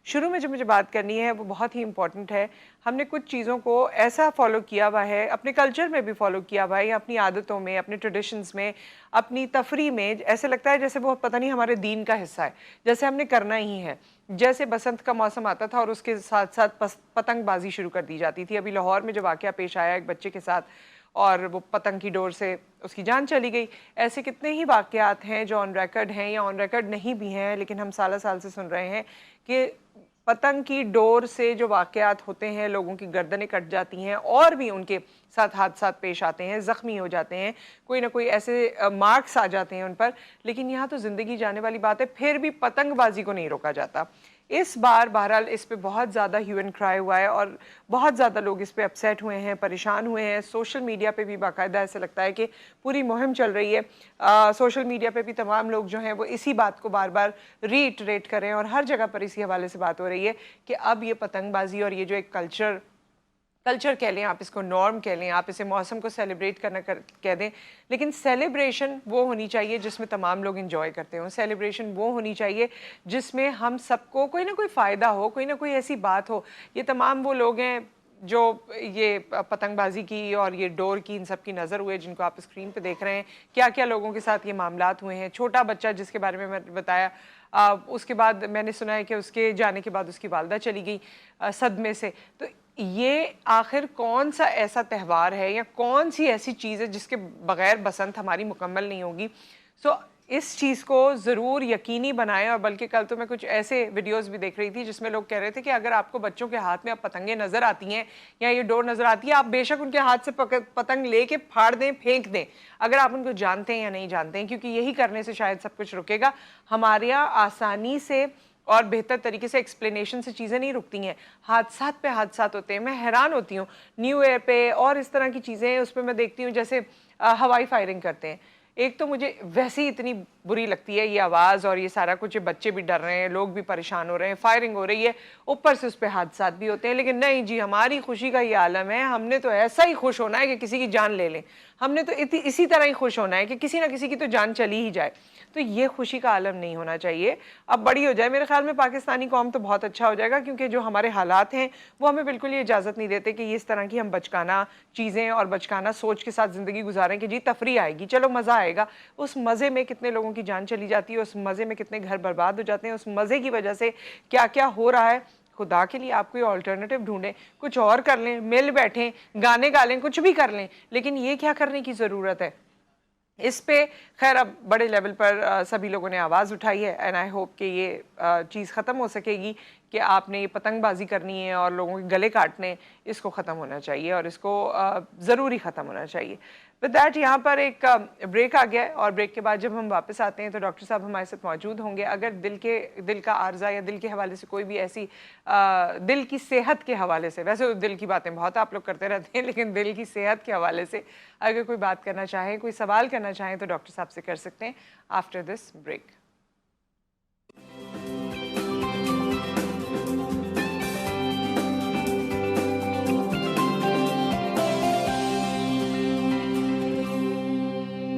शुरू में जो मुझे बात करनी है वो बहुत ही इम्पॉर्टेंट है। हमने कुछ चीज़ों को ऐसा फॉलो किया हुआ है, अपने कल्चर में भी फॉलो किया हुआ है, या अपनी आदतों में, अपने ट्रेडिशंस में, अपनी तफरी में, ऐसे लगता है जैसे वो पता नहीं हमारे दीन का हिस्सा है, जैसे हमने करना ही है। जैसे बसंत का मौसम आता था और उसके साथ साथ पतंगबाजी शुरू कर दी जाती थी। अभी लाहौर में जो वाक़या पेश आया एक बच्चे के साथ, और वो पतंग की डोर से उसकी जान चली गई। ऐसे कितने ही वाक़यात हैं जो ऑन रिकॉर्ड हैं या ऑन रिकॉर्ड नहीं भी हैं, लेकिन हम साल साल से सुन रहे हैं कि पतंग की डोर से जो वाक़यात होते हैं, लोगों की गर्दनें कट जाती हैं और भी उनके साथ हादसात पेश आते हैं, ज़ख्मी हो जाते हैं, कोई ना कोई ऐसे मार्क्स आ जाते हैं उन पर। लेकिन यहाँ तो ज़िंदगी जाने वाली बात है, फिर भी पतंगबाजी को नहीं रोका जाता। इस बार बहरहाल इस पे बहुत ज़्यादा ह्यू एंड क्राई हुआ है और बहुत ज़्यादा लोग इस पे अपसेट हुए हैं, परेशान हुए हैं। सोशल मीडिया पे भी बाकायदा ऐसे लगता है कि पूरी मुहिम चल रही है। सोशल मीडिया पे भी तमाम लोग जो हैं वो इसी बात को बार बार रीइटरेट कर रहे हैं और हर जगह पर इसी हवाले से बात हो रही है कि अब ये पतंगबाजी और ये जो एक कल्चर कह लें, आप इसको नॉर्म कह लें, आप इसे मौसम को सेलिब्रेट कह दें, लेकिन सेलिब्रेशन वो होनी चाहिए जिसमें तमाम लोग इंजॉय करते हों। सेलिब्रेशन वो होनी चाहिए जिसमें हम सबको कोई ना कोई फ़ायदा हो, कोई ना कोई ऐसी बात हो। ये तमाम वो लोग हैं जो ये पतंगबाजी की और ये डोर की, इन सब की नज़र हुए, जिनको आप स्क्रीन पे देख रहे हैं। क्या क्या लोगों के साथ ये मामलात हुए हैं। छोटा बच्चा जिसके बारे में मैंने बताया, उसके बाद मैंने सुना है कि उसके जाने के बाद उसकी वालदा चली गई सदमे से। तो ये आखिर कौन सा ऐसा त्यौहार है या कौन सी ऐसी चीज़ है जिसके बगैर बसंत हमारी मुकम्मल नहीं होगी। सो इस चीज़ को ज़रूर यकीनी बनाएं। और बल्कि कल तो मैं कुछ ऐसे वीडियोस भी देख रही थी जिसमें लोग कह रहे थे कि अगर आपको बच्चों के हाथ में अब पतंगें नज़र आती हैं या ये डोर नज़र आती है, आप बेशक उनके हाथ से पतंग लेके फाड़ दें, फेंक दें, अगर आप उनको जानते हैं या नहीं जानते हैं, क्योंकि यही करने से शायद सब कुछ रुकेगा। हमारे यहाँ आसानी से और बेहतर तरीके से एक्सप्लेनेशन से चीज़ें नहीं रुकती हैं, हादसात पे हादसात होते हैं। मैं हैरान होती हूँ न्यू ईयर पे और इस तरह की चीज़ें, उस पर मैं देखती हूँ जैसे हवाई फायरिंग करते हैं। एक तो मुझे वैसे ही इतनी बुरी लगती है ये आवाज़ और ये सारा कुछ, ये बच्चे भी डर रहे हैं, लोग भी परेशान हो रहे हैं, फायरिंग हो रही है, ऊपर से उस पर हादसात भी होते हैं। लेकिन नहीं जी, हमारी खुशी का ये आलम है, हमने तो ऐसा ही खुश होना है कि किसी की जान ले लें। हमने तो इसी तरह ही खुश होना है कि किसी ना किसी की तो जान चली ही जाए। तो ये खुशी का आलम नहीं होना चाहिए। अब बड़ी हो जाए, मेरे ख्याल में पाकिस्तानी कौम तो बहुत अच्छा हो जाएगा, क्योंकि जो हमारे हालात हैं वो हमें बिल्कुल ये इजाज़त नहीं देते कि इस तरह की हम बचकाना चीज़ें और बचकाना सोच के साथ ज़िंदगी गुजारें कि जी तफरी आएगी, चलो मज़ा आएगा। उस मज़े में कितने लोगों की जान चली जाती है, उस मज़े में कितने घर बर्बाद हो जाते हैं, उस मज़े की वजह से क्या क्या हो रहा है। खुदा के लिए आप कोई ऑल्टरनेटिव ढूंढें, कुछ और कर लें, मिल बैठें, गाने गा लें, कुछ भी कर लें, लेकिन ये क्या करने की ज़रूरत है। इस पे खैर अब बड़े लेवल पर सभी लोगों ने आवाज़ उठाई है, एंड आई होप कि ये चीज़ ख़त्म हो सकेगी कि आपने ये पतंगबाजी करनी है और लोगों के गले काटने, इसको ख़त्म होना चाहिए और इसको ज़रूरी ख़त्म होना चाहिए। विद दैट यहाँ पर एक ब्रेक आ गया है और ब्रेक के बाद जब हम वापस आते हैं तो डॉक्टर साहब हमारे साथ मौजूद होंगे। अगर दिल का आर्जा या दिल के हवाले से कोई भी ऐसी दिल की सेहत के हवाले से, वैसे तो दिल की बातें बहुत आप लोग करते रहते हैं, लेकिन दिल की सेहत के हवाले से अगर कोई बात करना चाहें, कोई सवाल करना चाहें, तो डॉक्टर साहब से कर सकते हैं आफ्टर दिस ब्रेक।